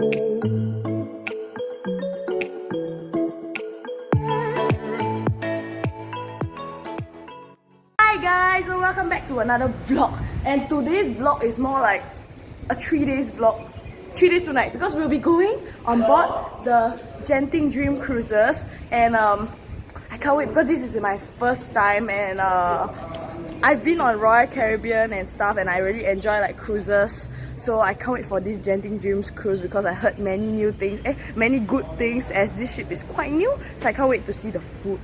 Hi guys, so welcome back to another vlog, and today's vlog is more like a 3 days vlog, 3 days tonight, because we'll be going on board the Genting Dream cruises. And I can't wait because this is my first time, and I've been on Royal Caribbean and stuff, and I really enjoy like cruises. So I can't wait for this Genting Dreams cruise because I heard many new things, many good things, as this ship is quite new. So I can't wait to see the food.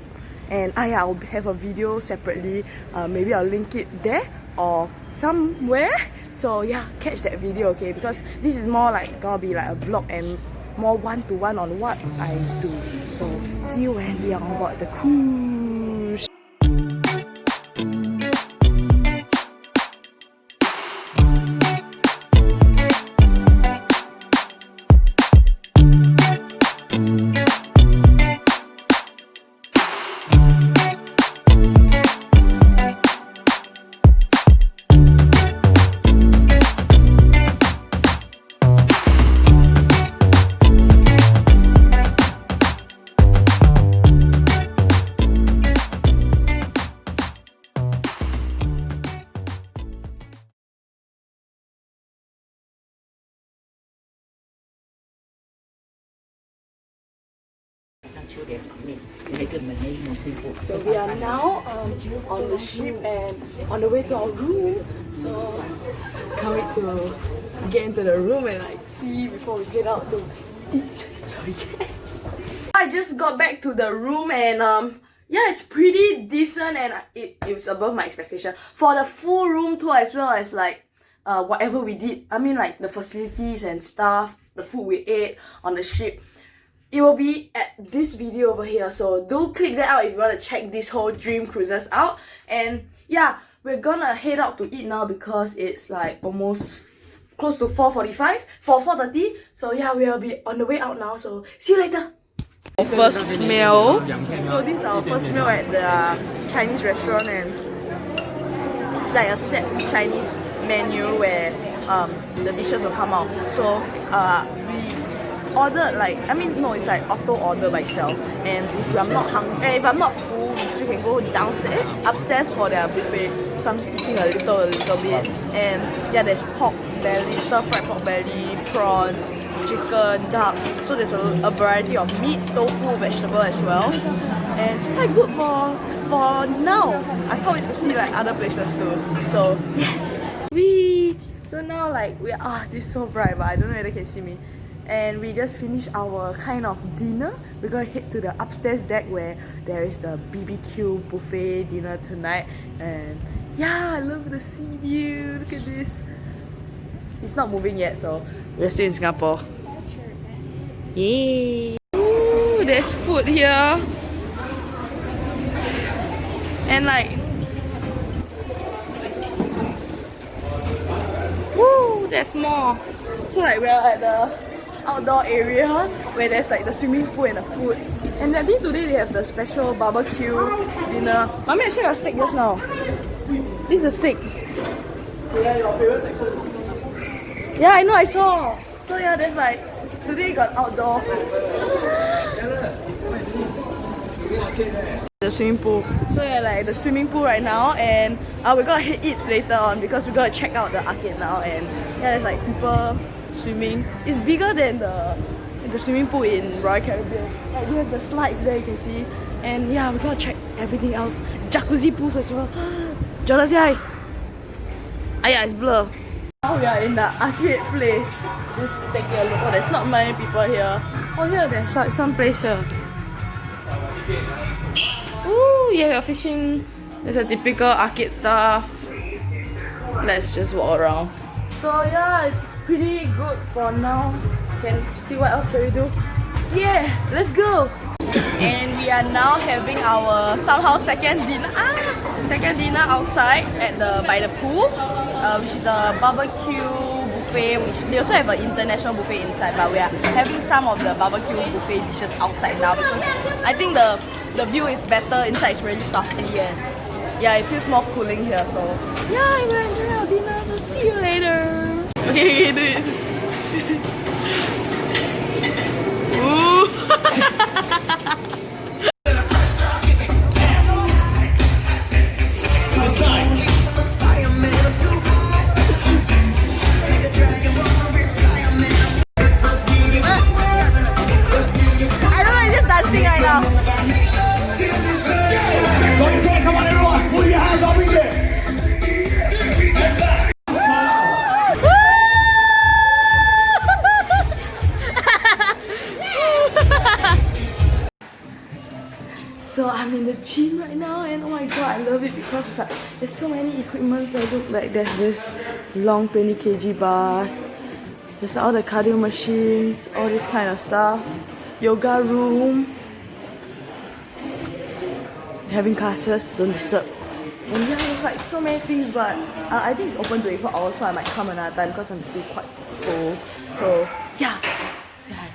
And I'll have a video separately, maybe I'll link it there or somewhere. So yeah, catch that video, okay? Because this is more like gonna be like a vlog and more one-to-one on what I do. So see you when we are on board the cruise. So we are now on the ship and on the way to our room. So can't wait to get into the room and like see before we head out to eat. So yeah, I just got back to the room and yeah, it's pretty decent and it was above my expectation for the full room tour, as well as like whatever we did. I mean, like the facilities and stuff, the food we ate on the ship. It will be at this video over here, so do click that out if you want to check this whole Dream Cruises out. And yeah, we're gonna head out to eat now because it's like almost close to 4:30. So yeah, we'll be on the way out now, so see you later. First meal. So this is our first meal at the Chinese restaurant, and it's like a set Chinese menu where the dishes will come out. So we ordered like, I mean no, it's like auto order by itself, and if I'm not hungry, if I'm not full, we still can go upstairs for their buffet. So I'm just eating a little bit. And yeah, there's pork belly, stir-fried pork belly, prawns, chicken, duck. So there's a variety of meat, tofu, vegetable as well, and it's quite good for now. I can't wait to see like other places too. So yeah, so now like we are, this is so bright, but I don't know whether they can see me. And we just finished our kind of dinner. We're gonna head to the upstairs deck where there is the BBQ buffet dinner tonight. And yeah, I love the sea view. Look at this. It's not moving yet, so we're still in Singapore. Yay! Ooh, there's food here. And like, woo, there's more. So like we're at the outdoor area where there's like the swimming pool and the food. And I think today they have the special barbecue dinner. Mommy, I shared your steak just now. This is a steak. Yeah, your favorite section. Yeah, I know, I saw. So yeah, there's like, today got outdoor food. The swimming pool. So yeah, like the swimming pool right now, and we're gonna eat later on because we're gonna check out the arcade now. And yeah, there's like people swimming. It's bigger than the swimming pool in Royal Caribbean. Like, we have the slides there, you can see. And yeah, we're gonna check everything else. Jacuzzi pools as well. Jonas, hi. Ah yeah, it's blur. Now we are in the arcade place. Just take a look. Oh, there's not many people here. Oh, here there's like some place here. Ooh, yeah, you're fishing. There's a typical arcade stuff. Let's just walk around. So yeah, it's pretty good for now. Can see what else can we do. Yeah, let's go. And we are now having our somehow second dinner outside at by the pool, which is a barbecue buffet. They also have an international buffet inside, but we are having some of the barbecue buffet dishes outside now because I think the view is better. Inside it's really stuffy and yeah, it feels more cooling here. So yeah, we're enjoying our dinner. So see you later. Okay, do it. in the gym right now, and oh my god, I love it because it's like there's so many equipments. So look, like there's this long 20 kg bars, there's all the cardio machines, all this kind of stuff, yoga room, having classes, don't disturb. And yeah, there's like so many things, but I think it's open 24 hours, so I might come another time because I'm still quite full. So yeah, say hi.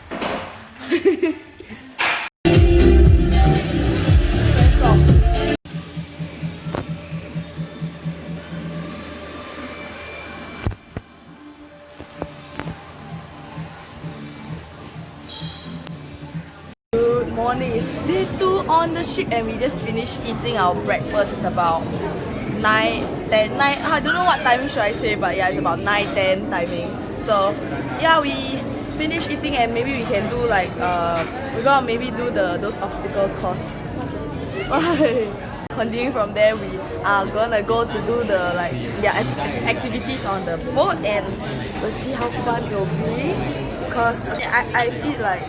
Good morning, it's day 2 on the ship and we just finished eating our breakfast. It's about 9, 10, 9, I don't know what timing should I say, but yeah, it's about 9, 10 timing. So yeah, we finished eating and maybe we can do like, we're gonna maybe do those obstacle course. Continuing from there, we are gonna go to do the like activities on the boat and we'll see how fun it will be. Because I eat like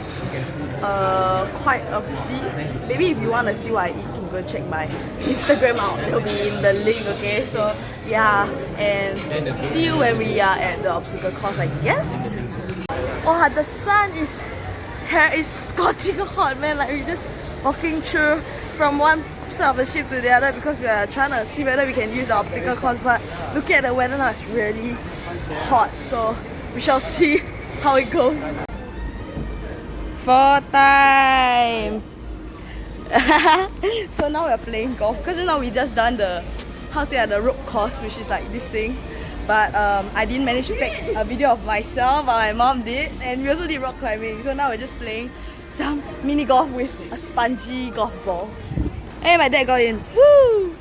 quite a bit. Maybe if you want to see what I eat, you can go check my Instagram out. It'll be in the link, okay? So yeah, and see you when we are at the obstacle course, I guess. Oh, the sun is here is scorching hot, man. Like we're just walking through from one side of the ship to the other because we are trying to see whether we can use the obstacle course. But looking at the weather now, it's really hot. So we shall see how it goes. For time. So now we're playing golf because now we just done the the rope course, which is like this thing. But I didn't manage to take a video of myself, but my mom did, and we also did rock climbing. So now we're just playing some mini golf with a spongy golf ball. Hey, my dad got in. Woo!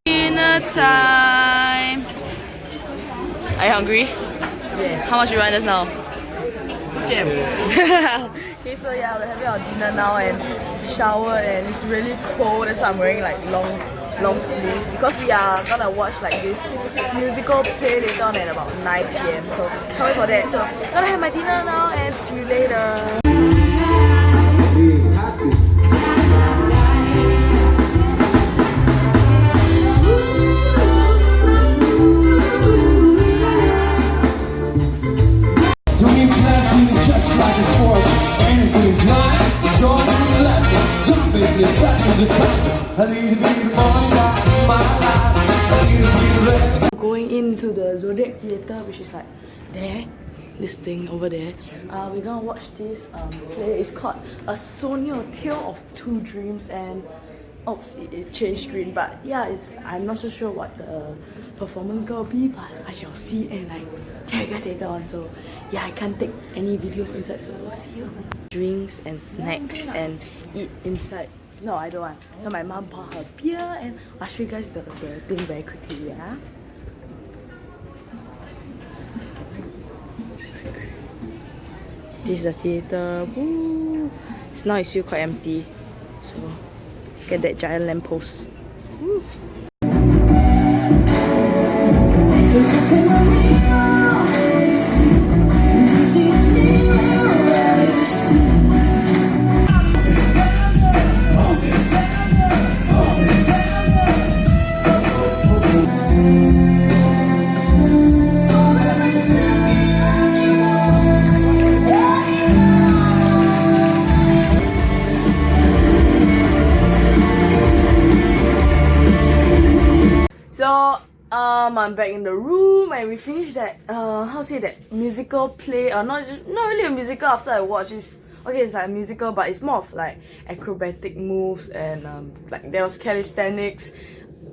Dinner time. Are you hungry? Yes. How much you want us now? Yeah. Okay, so yeah, we're having our dinner now and shower, and it's really cold. That's why I'm wearing like long sleeve because we are gonna watch like this musical play later on at about 9 PM. So can't wait for that. So I'm gonna have my dinner now and see you later. Going into the Zodiac Theatre, which is like there, this thing over there. We're gonna watch this play. It's called A Sonio Tale of Two Dreams, and oops, it changed screen. But yeah, I'm not so sure what the performance gonna be, but I shall see and like tell you guys later on. So yeah, I can't take any videos inside, so we'll see you. Drinks and snacks and eat inside. No, I don't want. So my mom bought her beer and I'll show you guys the thing very quickly, yeah? This is the theatre. Woo! Now it's still quite empty. So get that giant lamppost. Woo! I'm back in the room and we finished that that musical play, not really a musical after I watched. It's like a musical, but it's more of like acrobatic moves and like there was calisthenics,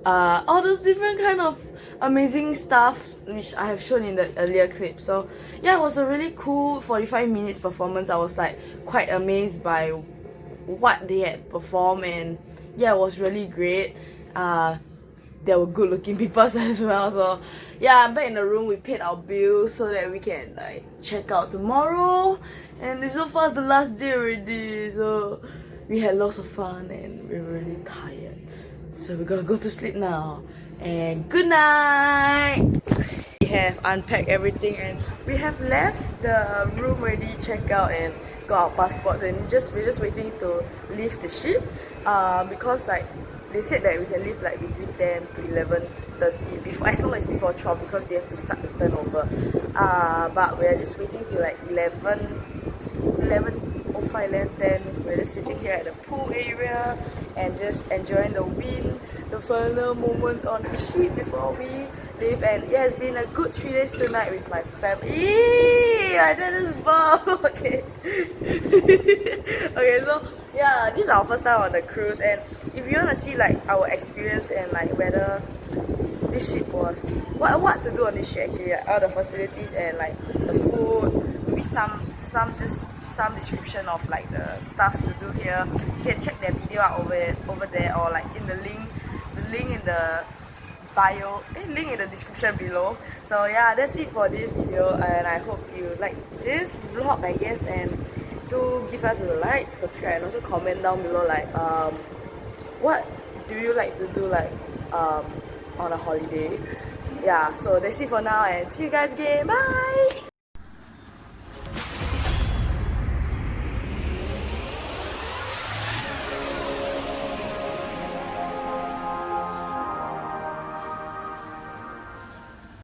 all those different kind of amazing stuff which I have shown in the earlier clip. So yeah, it was a really cool 45 minutes performance. I was like quite amazed by what they had performed, and yeah, it was really great. There were good looking people as well. So yeah, I'm back in the room. We paid our bills so that we can like check out tomorrow, and it's so far it's the last day already. So we had lots of fun and we're really tired, so we're gonna go to sleep now. and good night. We have unpacked everything and we have left the room ready, check out and got our passports, and we're just waiting to leave the ship because like they said that we can leave like between 10 to 11:30 before, as long as before 12, because they have to start the turnover. But we're just waiting till like 11:05, 11:10. We're just sitting here at the pool area and just enjoying the wind, the final moments on the ship before we leave. And it has been a good 3 days tonight with my family. I did this bomb. Okay. Okay, so yeah, this is our first time on the cruise, and if you want to see like our experience and like whether this ship was what to do on this ship actually, like, all the facilities and like the food, maybe some description of like the stuff to do here, you can check their video out over there, or like in the link in the bio, link in the description below. So yeah, that's it for this video, and I hope you like this vlog, I guess, and do give us a like, subscribe, and also comment down below like what do you like to do like on a holiday. Yeah, so that's it for now, and see you guys again. Bye.